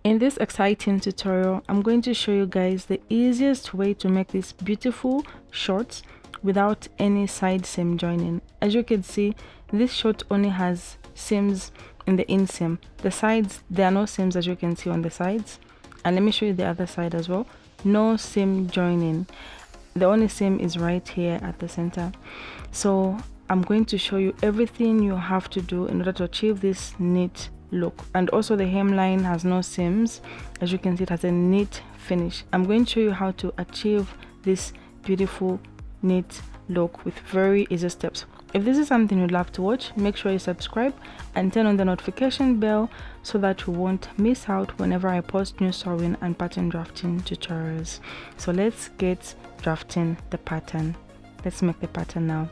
In this exciting tutorial, I'm going to show you guys the easiest way to make these beautiful shorts without any side seam joining. As you can see, this short only has seams in the inseam. The sides, there are no seams, as you can see on the sides. And let me show you the other side as well. No seam joining. The only seam is right here at the center. So I'm going to show you everything you have to do in order to achieve this neat look. And also the hemline has no seams. As you can see, it has a neat finish. I'm going to show you how to achieve this beautiful neat look with very easy steps. If this is something you'd love to watch, make sure you subscribe and turn on the notification bell so that you won't miss out whenever I post new sewing and pattern drafting tutorials. So let's get drafting the pattern. Let's make the pattern now.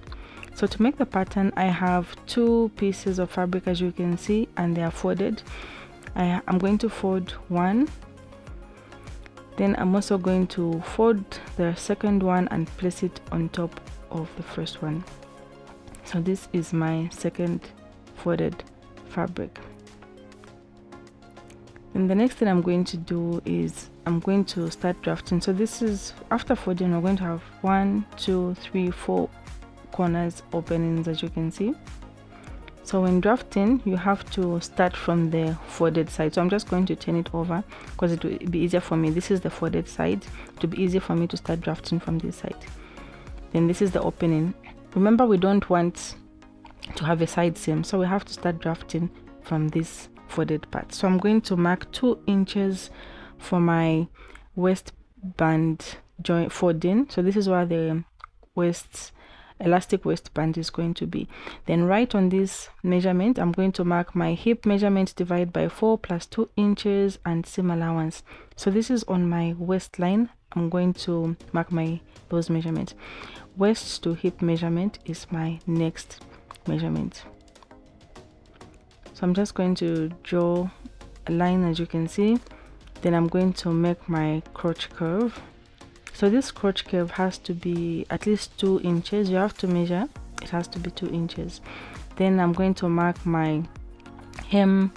So to make the pattern, I have two pieces of fabric, as you can see, and they are folded. I'm going to fold one, then I'm also going to fold the second one and place it on top of the first one. So this is my second folded fabric. And the next thing I'm going to do is I'm going to start drafting. So this is after folding, we're going to have 1, 2, 3, 4 corners openings, as you can see. So when drafting, you have to start from the folded side. So I'm just going to turn it over because it will be easier for me. This is the folded side. It will be easy for me to start drafting from this side. Then this is the opening. Remember, we don't want to have a side seam, so we have to start drafting from this folded part. So I'm going to mark 2 inches for my waistband joint folding. So this is where the elastic waistband is going to be. Then right on this measurement, I'm going to mark my hip measurement divided by 4 plus 2 inches and seam allowance. So this is on my waistline. I'm going to mark those measurements. Waist to hip measurement is my next measurement. So I'm just going to draw a line, as you can see. Then I'm going to make my crotch curve. So this crotch curve has to be at least 2 inches. You have to measure. It has to be 2 inches. Then I'm going to mark my hem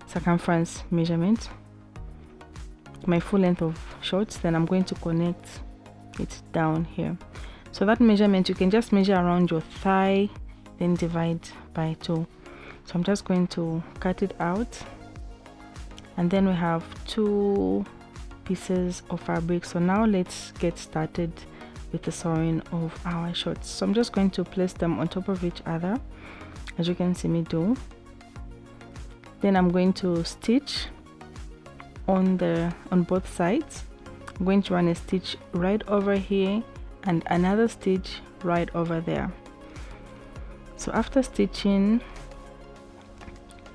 circumference measurement, my full length of shorts. Then I'm going to connect it down here. So that measurement, you can just measure around your thigh, then divide by 2. So I'm just going to cut it out. And then we have 2 pieces of fabric. So now let's get started with the sewing of our shorts. So I'm just going to place them on top of each other, as you can see me do. Then I'm going to stitch on both sides. I'm going to run a stitch right over here and another stitch right over there. So after stitching,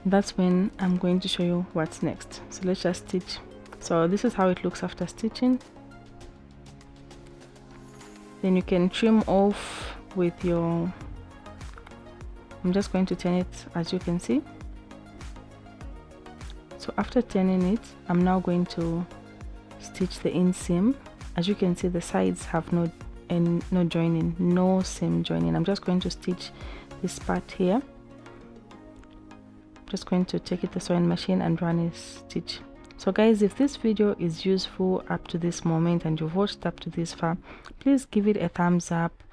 that's when I'm going to show you what's next. So let's just stitch. So this is how it looks after stitching. Then you can trim off with your, I'm just going to turn it, as you can see. So after turning it, I'm now going to stitch the inseam. As you can see, the sides have no joining, no seam joining. I'm just going to stitch this part here. I'm just going to take it to the sewing machine and run a stitch. So guys, if this video is useful up to this moment and you've watched up to this far, please give it a thumbs up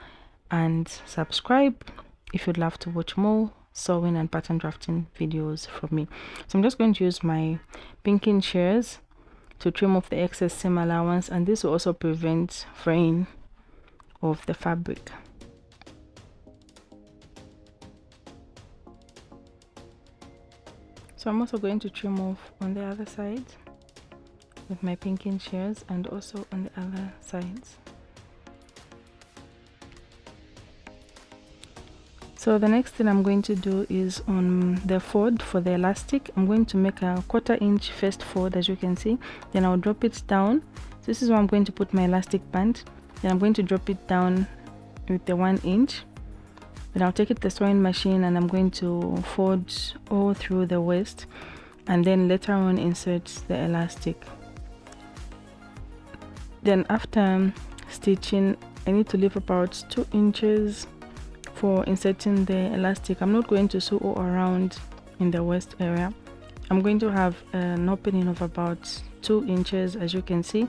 and subscribe if you'd love to watch more sewing and pattern drafting videos from me. So I'm just going to use my pinking shears to trim off the excess seam allowance, and this will also prevent fraying of the fabric. So I'm also going to trim off on the other side with my pinking shears and also on the other sides. So the next thing I'm going to do is on the fold for the elastic, I'm going to make a 1/4 inch first fold, as you can see. Then I'll drop it down. So this is where I'm going to put my elastic band. Then I'm going to drop it down with the 1 inch. Then I'll take it to the sewing machine and I'm going to fold all through the waist, and then later on insert the elastic. Then after stitching, I need to leave about 2 inches for inserting the elastic. I'm not going to sew all around in the waist area. I'm going to have an opening of about 2 inches. As you can see,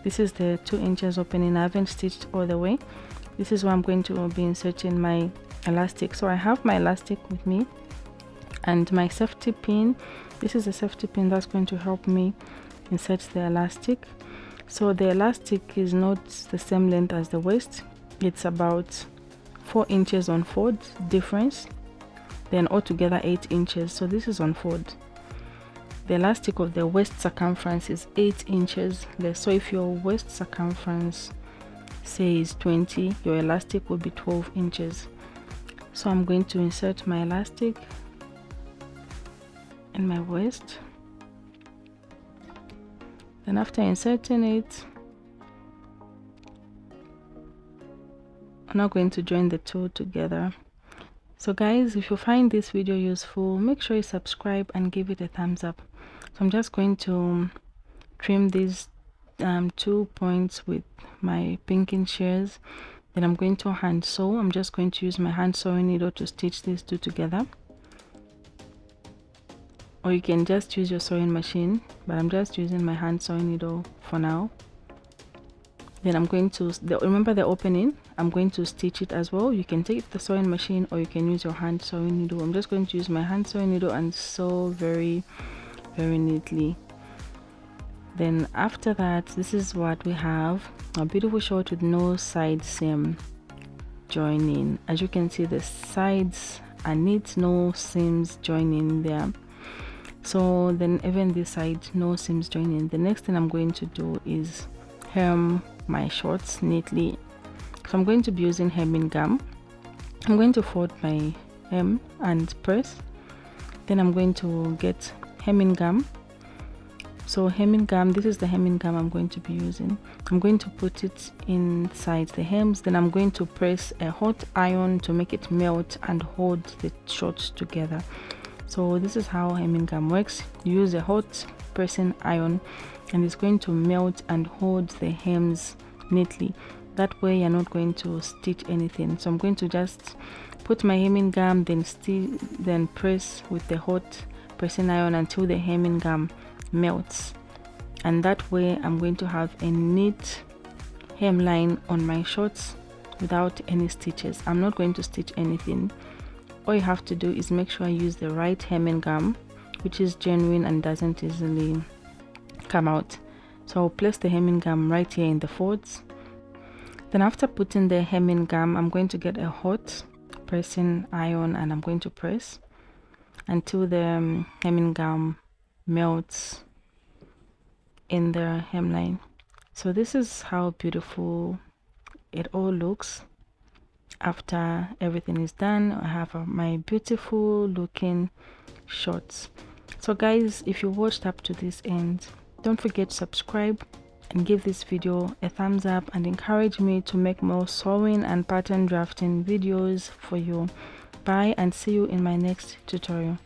this is the 2 inches opening. I haven't stitched all the way. This is where I'm going to be inserting my elastic. So I have my elastic with me and my safety pin. This is a safety pin that's going to help me insert the elastic. So the elastic is not the same length as the waist. It's about 4 inches on fold difference, then altogether 8 inches. So this is on fold. The elastic of the waist circumference is 8 inches less. So if your waist circumference say is 20, your elastic will be 12 inches. So I'm going to insert my elastic in my waist. Then after inserting it, I'm now going to join the two together. So guys, if you find this video useful, make sure you subscribe and give it a thumbs up. So I'm just going to trim these 2 points with my pinking shears. Then I'm going to hand sew. I'm just going to use my hand sewing needle to stitch these two together, or you can just use your sewing machine, but I'm just using my hand sewing needle for now. Then I'm going to remember the opening. I'm going to stitch it as well. You can take the sewing machine or you can use your hand sewing needle. I'm just going to use my hand sewing needle and sew very neatly. Then after that, this is what we have, a beautiful short with no side seam joining. As you can see, the sides are neat, no seams joining there. So then even this side, no seams joining. The next thing I'm going to do is hem my shorts neatly. So I'm going to be using hemming gum. I'm going to fold my hem and press. Then I'm going to get hemming gum. So hemming gum, this is the hemming gum I'm going to be using. I'm going to put it inside the hems. Then I'm going to press a hot iron to make it melt and hold the shorts together. So this is how hemming gum works. You use a hot pressing iron and it's going to melt and hold the hems neatly. That way you're not going to stitch anything. So I'm going to just put my hemming gum, then press with the hot pressing iron until the hemming gum melts, and that way I'm going to have a neat hemline on my shorts without any stitches. I'm not going to stitch anything. All you have to do is make sure you use the right hemming gum, which is genuine and doesn't easily come out. So I'll place the hemming gum right here in the folds. Then after putting the hemming gum, I'm going to get a hot pressing iron and I'm going to press until the hemming gum melts in the hemline. So this is how beautiful it all looks after everything is done. I have my beautiful looking shorts. So guys, if you watched up to this end, don't forget to subscribe and give this video a thumbs up and encourage me to make more sewing and pattern drafting videos for you. Bye and see you in my next tutorial.